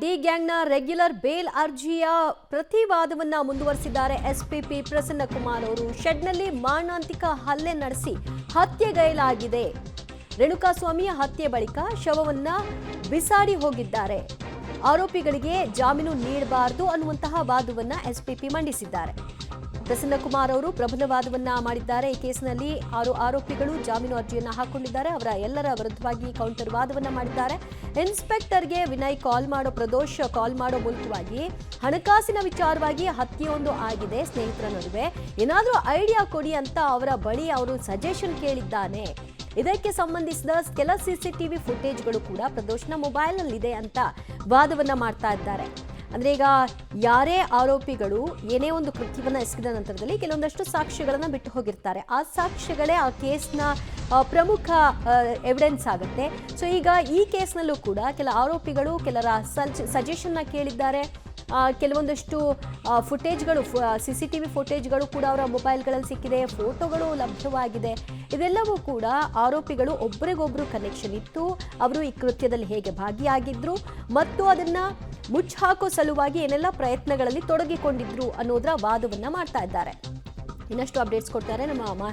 D ಗ್ಯಾಂಗ್ನ regular bale ಅರ್ಜಿಯ ಪ್ರತಿವಾದವನ್ನ ಮುಂದುವರೆಸಿದ್ದಾರೆ spp Prasanna Kumar ಅವರು. ಶೆಡ್ನಲ್ಲಿ ಮಾರಣಾಂತಿಕ ಹಲ್ಲೆ ನಡೆಸಿ ಹತ್ಯೆಗೈಲಾಗಿದೆ. ರೇಣುಕಾಸ್ವಾಮಿಯ ಹತ್ಯೆ ಬಳಿಕ ಶವವನ್ನ ಬಿಸಾಡಿ ಹೋಗಿದ್ದಾರೆ. ಆರೋಪಿಗಳಿಗೆ ಜಾಮೀನು ನೀಡಬಾರದು ಅನ್ನುವಂತಹ ವಾದವನ್ನ ಎಸ್ಪಿಪಿ ಮಂಡಿಸಿದ್ದಾರೆ. ಪ್ರಸನ್ನ ಕುಮಾರ್ ಅವರು ಪ್ರಬಲ ವಾದವನ್ನ ಮಾಡಿದ್ದಾರೆ. ಈ ಕೇಸಿನಲ್ಲಿ 6 ಆರೋಪಿಗಳು ಜಾಮೀನು ಅರ್ಜಿಯನ್ನ ಹಾಕೊಂಡಿದ್ದಾರೆ. ಅವರ ಎಲ್ಲರ ವಿರುದ್ಧವಾಗಿ ಕೌಂಟರ್ ವಾದವನ್ನ ಮಾಡಿದ್ದಾರೆ. ಇನ್ಸ್ಪೆಕ್ಟರ್ಗೆ ವಿನಯ್ ಪ್ರದೋಷ್ ಕಾಲ್ ಮಾಡೋ ಮೂಲಕವಾಗಿ ಹಣಕಾಸಿನ ವಿಚಾರವಾಗಿ ಹತ್ಯೆಯೊಂದು ಆಗಿದೆ ಸ್ನೇಹಿತರ ನಡುವೆ, ಏನಾದರೂ ಐಡಿಯಾ ಕೊಡಿ ಅಂತ ಅವರ ಬಳಿ ಅವರು ಸಜೆಷನ್ ಕೇಳಿದ್ದಾನೆ. ಇದಕ್ಕೆ ಸಂಬಂಧಿಸಿದ ಕೆಲ ಸಿಸಿಟಿವಿ ಫುಟೇಜ್ಗಳು ಕೂಡ ಪ್ರದೋಷ್ನ ಮೊಬೈಲ್ನಲ್ಲಿದೆ ಅಂತ ವಾದವನ್ನ ಮಾಡ್ತಾ ಇದ್ದಾರೆ. ಅಂದ್ರೆ ಈಗ ಯಾರೇ ಆರೋಪಿಗಳು ಏನೇ ಒಂದು ಕೃತ್ಯವನ್ನ ಎಸಗಿದ ನಂತರದಲ್ಲಿ ಕೆಲವೊಂದಷ್ಟು ಸಾಕ್ಷ್ಯಗಳನ್ನ ಬಿಟ್ಟು ಹೋಗಿರ್ತಾರೆ. ಆ ಸಾಕ್ಷ್ಯಗಳೇ ಆ ಕೇಸ್ನ ಪ್ರಮುಖ ಎವಿಡೆನ್ಸ್ ಆಗುತ್ತೆ. ಸೊ ಈಗ ಈ ಕೇಸ್ನಲ್ಲೂ ಕೂಡ ಕೆಲ ಆರೋಪಿಗಳು ಕೆಲರ ಸಜೆಷನ್ನ ಕೇಳಿದ್ದಾರೆ. ಕೆಲವೊಂದಷ್ಟು ಫುಟೇಜ್ಗಳು ಸಿಸಿಟಿವಿ ಫುಟೇಜ್ಗಳು ಕೂಡ ಅವರ ಮೊಬೈಲ್ಗಳಲ್ಲಿ ಸಿಕ್ಕಿದೆ, ಫೋಟೋಗಳು ಲಭ್ಯವಾಗಿದೆ. ಇದೆಲ್ಲವೂ ಕೂಡ ಆರೋಪಿಗಳು ಒಬ್ಬರಿಗೊಬ್ಬರು ಕನೆಕ್ಷನ್ ಇತ್ತು, ಅವರು ಈ ಕೃತ್ಯದಲ್ಲಿ ಹೇಗೆ ಭಾಗಿಯಾಗಿದ್ರು ಮತ್ತು ಅದನ್ನ ಮುಚ್ಚಾಕೋ ಸಲುವಾಗಿ ಏನೆಲ್ಲ ಪ್ರಯತ್ನಗಳಲ್ಲಿ ತೊಡಗಿಕೊಂಡಿದ್ರು ಅನ್ನೋದರ ವಾದವನ್ನ ಮಾಡ್ತಾ ಇದ್ದಾರೆ. ಇನ್ನಷ್ಟು ಅಪ್ಡೇಟ್ಸ್ ಕೊಡ್ತಾರೆ ನಮ್ಮ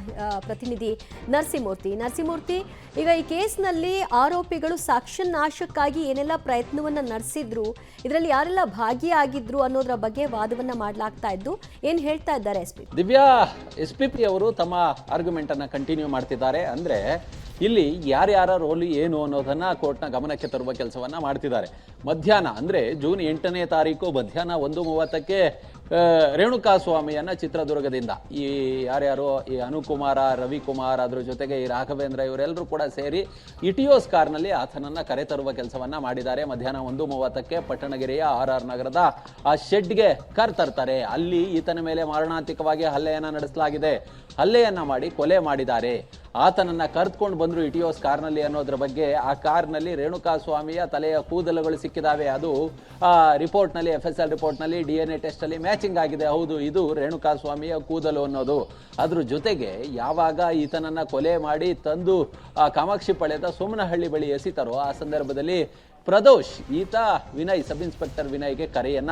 ಪ್ರತಿನಿಧಿ ನರಸಿಂಹಮೂರ್ತಿ. ಈಗ ಈ ಕೇಸ್ನಲ್ಲಿ ಆರೋಪಿಗಳು ಸಾಕ್ಷ್ಯ ನಾಶಕ್ಕಾಗಿ ಏನೆಲ್ಲ ಪ್ರಯತ್ನವನ್ನ ನಡೆಸಿದ್ರು, ಇದರಲ್ಲಿ ಯಾರೆಲ್ಲ ಭಾಗಿಯಾಗಿದ್ರು ಅನ್ನೋದ್ರ ಬಗ್ಗೆ ವಾದವನ್ನ ಮಾಡಲಾಗ್ತಾ ಇದ್ದು, ಏನ್ ಹೇಳ್ತಾ ಇದ್ದಾರೆ ದಿವ್ಯಾ? ಎಸ್ಪಿಪಿ ಅವರು ತಮ್ಮ ಆರ್ಗ್ಯುಮೆಂಟ್ ಅನ್ನ ಕಂಟಿನ್ಯೂ ಮಾಡ್ತಿದ್ದಾರೆ. ಅಂದ್ರೆ ಇಲ್ಲಿ ಯಾರ್ಯಾರ ರೋಲ್ ಏನು ಅನ್ನೋದನ್ನ ಕೋರ್ಟ್ನ ಗಮನಕ್ಕೆ ತರುವ ಕೆಲಸವನ್ನ ಮಾಡ್ತಿದ್ದಾರೆ. ಮಧ್ಯಾಹ್ನ ಅಂದ್ರೆ ಜೂನ್ 8ನೇ ತಾರೀಕು ಮಧ್ಯಾಹ್ನ 1:30ಕ್ಕೆ ರೇಣುಕಾಸ್ವಾಮಿಯನ್ನ ಚಿತ್ರದುರ್ಗದಿಂದ ಈ ಯಾರ್ಯಾರು ಈ ಅನುಕುಮಾರ, ರವಿಕುಮಾರ್, ಅದ್ರ ಜೊತೆಗೆ ಈ ರಾಘವೇಂದ್ರ ಇವರೆಲ್ಲರೂ ಕೂಡ ಸೇರಿ ಇಟಿಯೋಸ್ ಕಾರ್ನಲ್ಲಿ ಆತನನ್ನ ಕರೆತರುವ ಕೆಲಸವನ್ನ ಮಾಡಿದ್ದಾರೆ. ಮಧ್ಯಾಹ್ನ 1:30ಕ್ಕೆ ಪಟ್ಟಣಗೆರೆಯ RR ನಗರದ ಆ ಶೆಡ್ಗೆ ಕರೆತರ್ತಾರೆ. ಅಲ್ಲಿ ಈತನ ಮೇಲೆ ಮಾರಣಾಂತಿಕವಾಗಿ ಹಲ್ಲೆಯನ್ನ ನಡೆಸಲಾಗಿದೆ. ಹಲ್ಲೆಯನ್ನ ಮಾಡಿ ಕೊಲೆ ಮಾಡಿದ್ದಾರೆ. ಆತನನ್ನ ಕರೆದುಕೊಂಡು ಬಂದ್ರು ಇಟಿಯೋಸ್ ಕಾರ್ನಲ್ಲಿ ಅನ್ನೋದ್ರ ಬಗ್ಗೆ. ಆ ಕಾರ್ನಲ್ಲಿ ರೇಣುಕಾಸ್ವಾಮಿಯ ತಲೆಯ ಕೂದಲುಗಳು ಸಿಕ್ಕಿದಾವೆ. ಅದು ರಿಪೋರ್ಟ್ನಲ್ಲಿ FSL ರಿಪೋರ್ಟ್ನಲ್ಲಿ DNA ಟೆಸ್ಟ್ ಅಲ್ಲಿ ಮ್ಯಾಚಿಂಗ್ ಆಗಿದೆ. ಹೌದು, ಇದು ರೇಣುಕಾಸ್ವಾಮಿಯ ಕೂದಲು ಅನ್ನೋದು. ಅದ್ರ ಜೊತೆಗೆ ಯಾವಾಗ ಈತನನ್ನ ಕೊಲೆ ಮಾಡಿ ತಂದು ಕಾಮಾಕ್ಷಿ ಪಾಳ್ಯದ ಸೋಮನಹಳ್ಳಿ ಬಳಿ ಎಸಿತಾರೋ ಆ ಸಂದರ್ಭದಲ್ಲಿ ಪ್ರದೋಷ್ ಈತ ವಿನಯ್, ಸಬ್ ಇನ್ಸ್ಪೆಕ್ಟರ್ ವಿನಯ್ಗೆ ಕರೆಯನ್ನ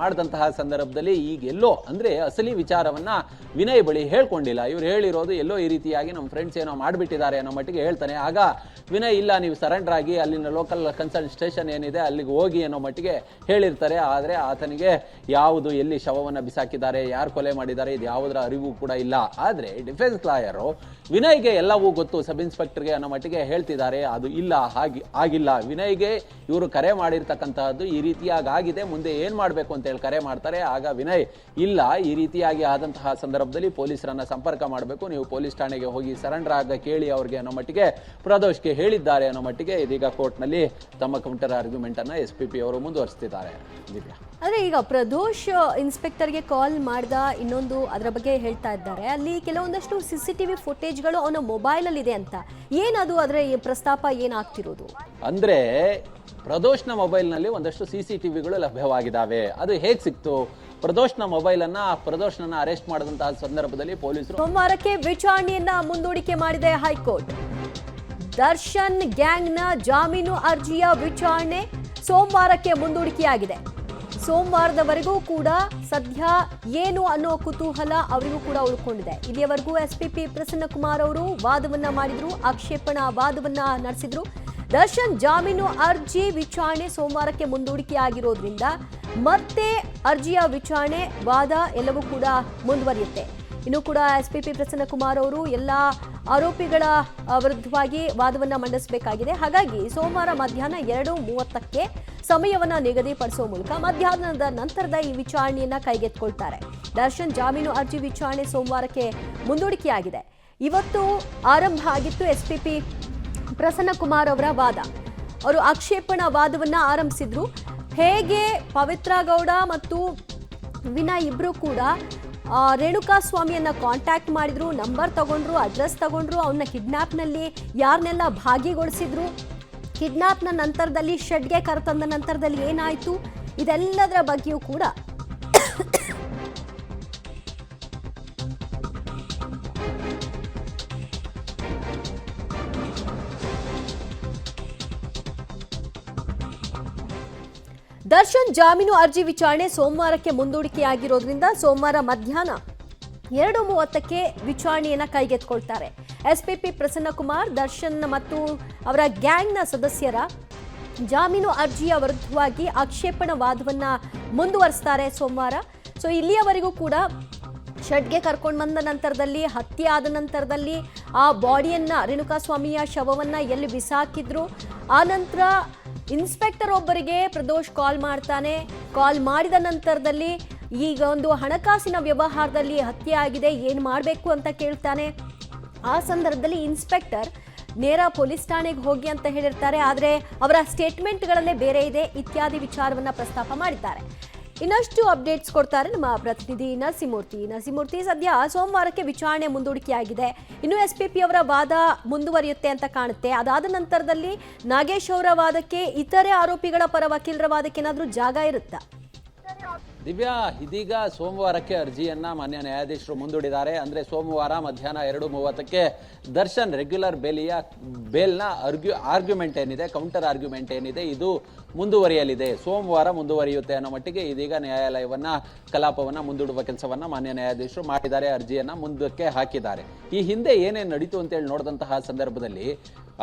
ಮಾಡಿದಂತಹ ಸಂದರ್ಭದಲ್ಲಿ ಈಗ ಎಲ್ಲೋ ಅಂದ್ರೆ ಅಸಲಿ ವಿಚಾರವನ್ನ ವಿನಯ್ ಬಳಿ ಹೇಳ್ಕೊಂಡಿಲ್ಲ. ಇವ್ರು ಹೇಳಿರೋದು ಎಲ್ಲೋ ಈ ರೀತಿಯಾಗಿ ನಮ್ಮ ಫ್ರೆಂಡ್ಸ್ ಏನೋ ಮಾಡಿಬಿಟ್ಟಿದ್ದಾರೆ ಅನ್ನೋ ಮಟ್ಟಿಗೆ ಹೇಳ್ತಾನೆ. ಆಗ ವಿನಯ್ ಇಲ್ಲ, ನೀವು ಸರೆಂಡರ್ ಆಗಿ ಅಲ್ಲಿನ ಲೋಕಲ್ ಕನ್ಸರ್ನ್ ಸ್ಟೇಷನ್ ಏನಿದೆ ಅಲ್ಲಿಗೆ ಹೋಗಿ ಅನ್ನೋ ಮಟ್ಟಿಗೆ ಹೇಳಿರ್ತಾರೆ. ಆದರೆ ಆತನಿಗೆ ಯಾವುದು ಎಲ್ಲಿ ಶವವನ್ನ ಬಿಸಾಕಿದ್ದಾರೆ, ಯಾರು ಕೊಲೆ ಮಾಡಿದ್ದಾರೆ, ಇದು ಯಾವುದರ ಅರಿವು ಕೂಡ ಇಲ್ಲ. ಆದ್ರೆ ಡಿಫೆನ್ಸ್ ಲಾಯರು ವಿನಯ್ಗೆ ಎಲ್ಲವೂ ಗೊತ್ತು, ಸಬ್ ಇನ್ಸ್ಪೆಕ್ಟರ್ಗೆ ಅನ್ನೋ ಮಟ್ಟಿಗೆ ಹೇಳ್ತಿದ್ದಾರೆ. ಅದು ಇಲ್ಲ, ಆಗಿಲ್ಲ. ವಿನಯ್ಗೆ ಇವರು ಕರೆ ಮಾಡಿರ್ತಕ್ಕಂತಹದ್ದು ಈ ರೀತಿಯಾಗಿ ಆಗಿದೆ, ಮುಂದೆ ಏನ್ ಮಾಡ್ಬೇಕು ಅಂತ ಹೇಳಿ ಕರೆ ಮಾಡ್ತಾರೆ. ಆಗ ವಿನಯ್ ಇಲ್ಲ, ಈ ರೀತಿಯಾಗಿ ಆದಂತಹ ಸಂದರ್ಭದಲ್ಲಿ ಪೊಲೀಸರನ್ನ ಸಂಪರ್ಕ ಮಾಡಬೇಕು, ನೀವು ಪೊಲೀಸ್ ಠಾಣೆಗೆ ಹೋಗಿ ಸರೆಂಡರ್ ಆಗ ಕೇಳಿ ಅವ್ರಿಗೆ ಅನ್ನೋ ಮಟ್ಟಿಗೆ ಪ್ರದೋಷ್ಗೆ ಹೇಳಿದ್ದಾರೆ ಅನ್ನೋ ಮಟ್ಟಿಗೆ ಇದೀಗ ಕೋರ್ಟ್ ನಲ್ಲಿ ತಮ್ಮ ಕೌಂಟರ್ ಆರ್ಗ್ಯುಮೆಂಟ್ ಅನ್ನ SPP ಅವರು ಮುಂದುವರಿಸ್ತಿದ್ದಾರೆ. ಆದ್ರೆ ಈಗ ಪ್ರದೋಷ್ ಇನ್ಸ್ಪೆಕ್ಟರ್ಗೆ ಕಾಲ್ ಮಾಡ್ದ ಇನ್ನೊಂದು ಅದರ ಬಗ್ಗೆ ಹೇಳ್ತಾ ಇದ್ದಾರೆ. ಅಲ್ಲಿ ಕೆಲವೊಂದಷ್ಟು CCTV ಫುಟೇಜ್ಗಳು ಅವನ ಮೊಬೈಲ್ ಅಲ್ಲಿ ಇದೆ ಅಂತ. ಏನದು, ಅದರ ಪ್ರಸ್ತಾಪ ಏನಾಗ್ತಿರೋದು ಅಂದ್ರೆ ಪ್ರದೋಷ್ನ ಮೊಬೈಲ್ ನಲ್ಲಿ ಒಂದಷ್ಟು CCTVಗಳು ಲಭ್ಯವಾಗಿದ್ದಾವೆ. ಅದು ಹೇಗ್ ಸಿಕ್ತು? ಪ್ರದೋಷ್ನ ಮೊಬೈಲ್ ಅನ್ನ ಪ್ರದೋಷ್ನನ್ನ ಅರೆಸ್ಟ್ ಮಾಡಿದಂತಹ ಸಂದರ್ಭದಲ್ಲಿ ಪೊಲೀಸರು ಸೋಮವಾರಕ್ಕೆ ವಿಚಾರಣೆಯನ್ನ ಮುಂದೂಡಿಕೆ ಮಾಡಿದೆ ಹೈಕೋರ್ಟ್. ದರ್ಶನ್ ಗ್ಯಾಂಗ್ನ ಜಾಮೀನು ಅರ್ಜಿಯ ವಿಚಾರಣೆ ಸೋಮವಾರಕ್ಕೆ ಮುಂದೂಡಿಕೆಯಾಗಿದೆ. ಸೋಮವಾರದವರೆಗೂ ಕೂಡ ಸದ್ಯ ಏನು ಅನ್ನೋ ಕುತೂಹಲ ಅವರಿಗೂ ಕೂಡ ಉಳ್ಕೊಂಡಿದೆ. ಇಲ್ಲಿಯವರೆಗೂ SPP ಪ್ರಸನ್ನ ಕುಮಾರ್ ಅವರು ವಾದವನ್ನ ಮಾಡಿದ್ರು, ಆಕ್ಷೇಪಣಾ ವಾದವನ್ನ ನಡೆಸಿದ್ರು. ದರ್ಶನ್ ಜಾಮೀನು ಅರ್ಜಿ ವಿಚಾರಣೆ ಸೋಮವಾರಕ್ಕೆ ಮುಂದೂಡಿಕೆಯಾಗಿರೋದ್ರಿಂದ ಮತ್ತೆ ಅರ್ಜಿಯ ವಿಚಾರಣೆ, ವಾದ ಎಲ್ಲವೂ ಕೂಡ ಮುಂದುವರಿಯುತ್ತೆ. ಇನ್ನು ಕೂಡ SPP ಪ್ರಸನ್ನ ಕುಮಾರ್ ಅವರು ಎಲ್ಲ ಆರೋಪಿಗಳ ವಿರುದ್ಧವಾಗಿ ವಾದವನ್ನ ಮಂಡಿಸಬೇಕಾಗಿದೆ. ಹಾಗಾಗಿ ಸೋಮವಾರ ಮಧ್ಯಾಹ್ನ 2:30ಕ್ಕೆ ಸಮಯವನ್ನ ನಿಗದಿಪಡಿಸುವ ಮೂಲಕ ಮಧ್ಯಾಹ್ನದ ನಂತರದ ಈ ವಿಚಾರಣೆಯನ್ನ ಕೈಗೆತ್ತಿಕೊಳ್ತಾರೆ. ದರ್ಶನ್ ಜಾಮೀನು ಅರ್ಜಿ ವಿಚಾರಣೆ ಸೋಮವಾರಕ್ಕೆ ಮುಂದೂಡಿಕೆಯಾಗಿದೆ. ಇವತ್ತು ಆರಂಭ ಆಗಿತ್ತು SPP ಪ್ರಸನ್ನ ಕುಮಾರ್ ಅವರ ವಾದ. ಅವರು ಆಕ್ಷೇಪಣಾ ವಾದವನ್ನ ಆರಂಭಿಸಿದ್ರು. ಹೇಗೆ ಪವಿತ್ರ ಗೌಡ ಮತ್ತು ವಿನಯ್ ಇಬ್ರು ಕೂಡ ರೇಣುಕಾಸ್ವಾಮಿಯನ್ನ ಕಾಂಟ್ಯಾಕ್ಟ್ ಮಾಡಿದ್ರು, ನಂಬರ್ ತಗೊಂಡ್ರು, ಅಡ್ರೆಸ್ ತಗೊಂಡ್ರು, ಅವನ್ನ ಕಿಡ್ನಾಪ್ನಲ್ಲಿ ಯಾರನ್ನೆಲ್ಲ ಭಾಗಿಗೊಳಿಸಿದ್ರು, ಕಿಡ್ನಾಪ್ನ ನಂತರದಲ್ಲಿ ಶೆಡ್ಗೆ ಕರೆತಂದ ನಂತರದಲ್ಲಿ ಏನಾಯ್ತು, ಇದೆಲ್ಲದರ ಬಗ್ಗೆಯೂ ಕೂಡ ದರ್ಶನ್ ಜಾಮೀನು ಅರ್ಜಿ ವಿಚಾರಣೆ ಸೋಮವಾರಕ್ಕೆ ಮುಂದೂಡಿಕೆಯಾಗಿರೋದ್ರಿಂದ ಸೋಮವಾರ ಮಧ್ಯಾಹ್ನ 2:30ಕ್ಕೆ ವಿಚಾರಣೆಯನ್ನ ಕೈಗೆತ್ತಿಕೊಳ್ತಾರೆ. ಎಸ್ಪಿಪಿ ಪ್ರಸನ್ನಕುಮಾರ್ ದರ್ಶನ್ ಮತ್ತು ಅವರ ಗ್ಯಾಂಗ್ನ ಸದಸ್ಯರ ಜಾಮೀನು ಅರ್ಜಿಯ ವಿರುದ್ಧವಾಗಿ ಆಕ್ಷೇಪಣಾ ವಾದವನ್ನ ಮುಂದುವರಿಸ್ತಾರೆ ಸೋಮವಾರ. ಸೊ ಇಲ್ಲಿಯವರೆಗೂ ಕೂಡ ಶೆಡ್ಗೆ ಕರ್ಕೊಂಡು ಬಂದ ನಂತರದಲ್ಲಿ, ಹತ್ಯೆ ಆದ ನಂತರದಲ್ಲಿ ಆ ಬಾಡಿಯನ್ನ, ರೇಣುಕಾಸ್ವಾಮಿಯ ಶವವನ್ನ ಎಲ್ಲಿ ಬಿಸಾಕಿದ್ರು, ಆ ನಂತರ ಇನ್ಸ್ಪೆಕ್ಟರ್ ಒಬ್ಬರಿಗೆ ಪ್ರದೋಷ್ ಕಾಲ್ ಮಾಡ್ತಾನೆ. ಕಾಲ್ ಮಾಡಿದ ನಂತರದಲ್ಲಿ ಈಗ ಒಂದು ಹಣಕಾಸಿನ ವ್ಯವಹಾರದಲ್ಲಿ ಹತ್ಯೆ ಆಗಿದೆ, ಏನು ಮಾಡಬೇಕು ಅಂತ ಕೇಳ್ತಾನೆ. ಆ ಸಂದರ್ಭದಲ್ಲಿ ಇನ್ಸ್ಪೆಕ್ಟರ್ ನೇರ ಪೊಲೀಸ್ ಠಾಣೆಗೆ ಹೋಗಿ ಅಂತ ಹೇಳಿರ್ತಾರೆ, ಆದರೆ ಅವರ ಸ್ಟೇಟ್ಮೆಂಟ್ಗಳಲ್ಲೇ ಬೇರೆ ಇದೆ ಇತ್ಯಾದಿ ವಿಚಾರವನ್ನ ಪ್ರಸ್ತಾಪ ಮಾಡಿದ್ದಾರೆ. ಇನ್ನಷ್ಟು ಅಪ್ಡೇಟ್ಸ್ ಕೊಡ್ತಾರೆ ನಮ್ಮ ಪ್ರತಿನಿಧಿ ನರಸಿಂಹಮೂರ್ತಿ. ಸದ್ಯ ಸೋಮವಾರಕ್ಕೆ ವಿಚಾರಣೆ ಮುಂದೂಡಿಕೆಯಾಗಿದೆ. ಇನ್ನು ಎಸ್ಪಿಪಿ ಅವರ ವಾದ ಮುಂದುವರಿಯುತ್ತೆ ಅಂತ ಕಾಣುತ್ತೆ. ಅದಾದ ನಂತರದಲ್ಲಿ ನಾಗೇಶ್ ಅವರ ವಾದಕ್ಕೆ, ಇತರೆ ಆರೋಪಿಗಳ ಪರ ವಕೀಲರ ವಾದಕ್ಕೆ ಏನಾದರೂ ಜಾಗ ಇರುತ್ತಾ? ದಿವ್ಯಾ, ಇದೀಗ ಸೋಮವಾರಕ್ಕೆ ಅರ್ಜಿಯನ್ನ ಮಾನ್ಯ ನ್ಯಾಯಾಧೀಶರು ಮುಂದೂಡಿದ್ದಾರೆ. ಅಂದ್ರೆ ಸೋಮವಾರ ಮಧ್ಯಾಹ್ನ 2:30ಕ್ಕೆ ದರ್ಶನ್ ರೆಗ್ಯುಲರ್ ಬೇಲ್ನ ಆರ್ಗ್ಯುಮೆಂಟ್ ಏನಿದೆ, ಕೌಂಟರ್ ಆರ್ಗ್ಯುಮೆಂಟ್ ಏನಿದೆ, ಇದು ಮುಂದುವರಿಯಲಿದೆ. ಸೋಮವಾರ ಮುಂದುವರಿಯುತ್ತೆ ಅನ್ನೋ ಮಟ್ಟಿಗೆ ಇದೀಗ ನ್ಯಾಯಾಲಯವನ್ನ ಕಲಾಪವನ್ನ ಮುಂದೂಡುವ ಕೆಲಸವನ್ನ ಮಾನ್ಯ ನ್ಯಾಯಾಧೀಶರು ಮಾಡಿದ್ದಾರೆ. ಅರ್ಜಿಯನ್ನ ಮುಂದಕ್ಕೆ ಹಾಕಿದ್ದಾರೆ. ಈ ಹಿಂದೆ ಏನೇನು ನಡೀತು ಅಂತೇಳಿ ನೋಡಿದಂತಹ ಸಂದರ್ಭದಲ್ಲಿ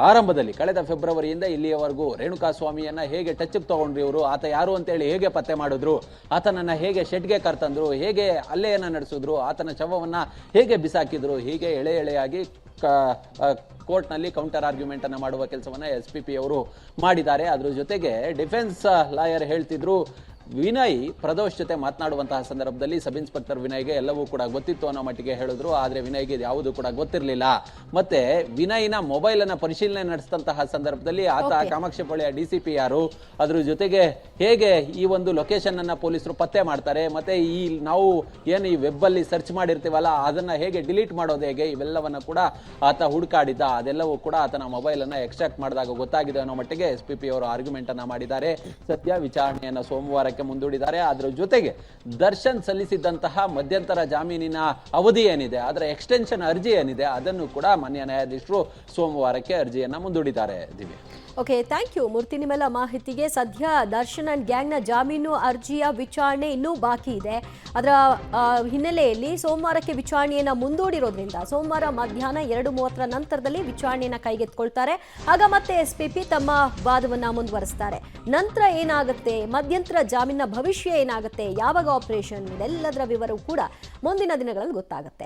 ಆರಂಭದಲ್ಲಿ ಕಳೆದ ಫೆಬ್ರವರಿಯಿಂದ ಇಲ್ಲಿಯವರೆಗೂ ರೇಣುಕಾಸ್ವಾಮಿಯನ್ನ ಹೇಗೆ ಟಚ್ಗೆ ತಗೊಂಡ್ರು ಇವರು, ಆತ ಯಾರು ಅಂತೇಳಿ ಹೇಗೆ ಪತ್ತೆ ಮಾಡಿದ್ರು, ಆತನನ್ನ ಹೇಗೆ ಶೆಡ್ಗೆ ಕರ್ತಂದ್ರು, ಹೇಗೆ ಹಲ್ಲೆಯನ್ನ ನಡೆಸಿದ್ರು, ಆತನ ಶವವನ್ನ ಹೇಗೆ ಬಿಸಾಕಿದ್ರು, ಹೀಗೆ ಎಳೆಯಾಗಿ ಕೋರ್ಟ್ನಲ್ಲಿ ಕೌಂಟರ್ ಆರ್ಗ್ಯುಮೆಂಟ್ ಅನ್ನು ಮಾಡುವ ಕೆಲಸವನ್ನ ಎಸ್ಪಿಪಿ ಅವರು ಮಾಡಿದ್ದಾರೆ. ಅದ್ರ ಜೊತೆಗೆ ಡಿಫೆನ್ಸ್ ಲಾಯರ್ ಹೇಳ್ತಿದ್ರು, ವಿನಯ್ ಪ್ರದೋಷ್ ಜೊತೆ ಮಾತನಾಡುವಂತಹ ಸಂದರ್ಭದಲ್ಲಿ ಸಬ್ ಇನ್ಸ್ಪೆಕ್ಟರ್ ವಿನಯ್ಗೆ ಎಲ್ಲವೂ ಕೂಡ ಗೊತ್ತಿತ್ತು ಅನ್ನೋ ಮಟ್ಟಿಗೆ ಹೇಳಿದ್ರು. ಆದರೆ ವಿನಯ್ಗೆ ಯಾವುದು ಕೂಡ ಗೊತ್ತಿರಲಿಲ್ಲ. ಮತ್ತೆ ವಿನಯ್ನ ಮೊಬೈಲ್ ಅನ್ನ ಪರಿಶೀಲನೆ ನಡೆಸಿದಂತಹ ಸಂದರ್ಭದಲ್ಲಿ ಆತ ಕಾಮಾಕ್ಷಿಪಾಳ್ಯ DCP ಯಾರು, ಅದ್ರ ಜೊತೆಗೆ ಹೇಗೆ ಈ ಒಂದು ಲೊಕೇಶನ್ ಅನ್ನ ಪೊಲೀಸರು ಪತ್ತೆ ಮಾಡ್ತಾರೆ, ಮತ್ತೆ ಈ ನಾವು ಏನು ಈ ವೆಬ್ ಅಲ್ಲಿ ಸರ್ಚ್ ಮಾಡಿರ್ತೀವಲ್ಲ ಅದನ್ನ ಹೇಗೆ ಡಿಲೀಟ್ ಮಾಡೋದು ಹೇಗೆ, ಇವೆಲ್ಲವನ್ನ ಕೂಡ ಆತ ಹುಡುಕಾಡಿದ್ದ. ಅದೆಲ್ಲವೂ ಕೂಡ ಆತನ ಮೊಬೈಲ್ ಅನ್ನ ಎಕ್ಸ್ಟ್ರಾಕ್ಟ್ ಮಾಡಿದಾಗ ಗೊತ್ತಾಗಿದೆ ಅನ್ನೋ ಮಟ್ಟಿಗೆ ಎಸ್ಪಿಪಿ ಅವರು ಆರ್ಗ್ಯುಮೆಂಟ್ ಅನ್ನ ಮಾಡಿದ್ದಾರೆ. ಸದ್ಯ ವಿಚಾರಣೆಯನ್ನ ಸೋಮವಾರ ಮುಂದೂಡಿದ್ದಾರೆ. ಅದರ ಜೊತೆಗೆ ದರ್ಶನ್ ಸಲ್ಲಿಸಿದ್ದಂತಹ ಮಧ್ಯಂತರ ಜಾಮೀನಿನ ಅವಧಿ ಏನಿದೆ, ಅದರ ಎಕ್ಸ್ಟೆನ್ಷನ್ ಅರ್ಜಿ ಏನಿದೆ, ಅದನ್ನು ಕೂಡ ಮಾನ್ಯ ನ್ಯಾಯಾಧೀಶರು ಸೋಮವಾರಕ್ಕೆ ಅರ್ಜಿಯನ್ನ ಮುಂದೂಡಿದ್ದಾರೆ. ದಿವ್ಯ, ಓಕೆ, ಥ್ಯಾಂಕ್ ಯು ಮೂರ್ತಿ ನಿಮ್ಮೆಲ್ಲ ಮಾಹಿತಿಗೆ. ಸದ್ಯ ದರ್ಶನ್ ಅಂಡ್ ಗ್ಯಾಂಗ್ನ ಜಾಮೀನು ಅರ್ಜಿಯ ವಿಚಾರಣೆ ಇನ್ನೂ ಬಾಕಿ ಇದೆ. ಅದರ ಹಿನ್ನೆಲೆಯಲ್ಲಿ ಸೋಮವಾರಕ್ಕೆ ವಿಚಾರಣೆಯನ್ನು ಮುಂದೂಡಿರೋದ್ರಿಂದ ಸೋಮವಾರ ಮಧ್ಯಾಹ್ನ 2:30 ನಂತರದಲ್ಲಿ ವಿಚಾರಣೆಯನ್ನು ಕೈಗೆತ್ತಿಕೊಳ್ತಾರೆ. ಆಗ ಮತ್ತೆ ಎಸ್ಪಿಪಿ ತಮ್ಮ ವಾದವನ್ನು ಮುಂದುವರಿಸ್ತಾರೆ. ನಂತರ ಏನಾಗುತ್ತೆ, ಮಧ್ಯಂತರ ಜಾಮೀನಿನ ಭವಿಷ್ಯ ಏನಾಗುತ್ತೆ, ಯಾವಾಗ ಆಪರೇಷನ್, ಇದೆಲ್ಲದರ ವಿವರವೂ ಕೂಡ ಮುಂದಿನ ದಿನಗಳಲ್ಲಿ ಗೊತ್ತಾಗುತ್ತೆ.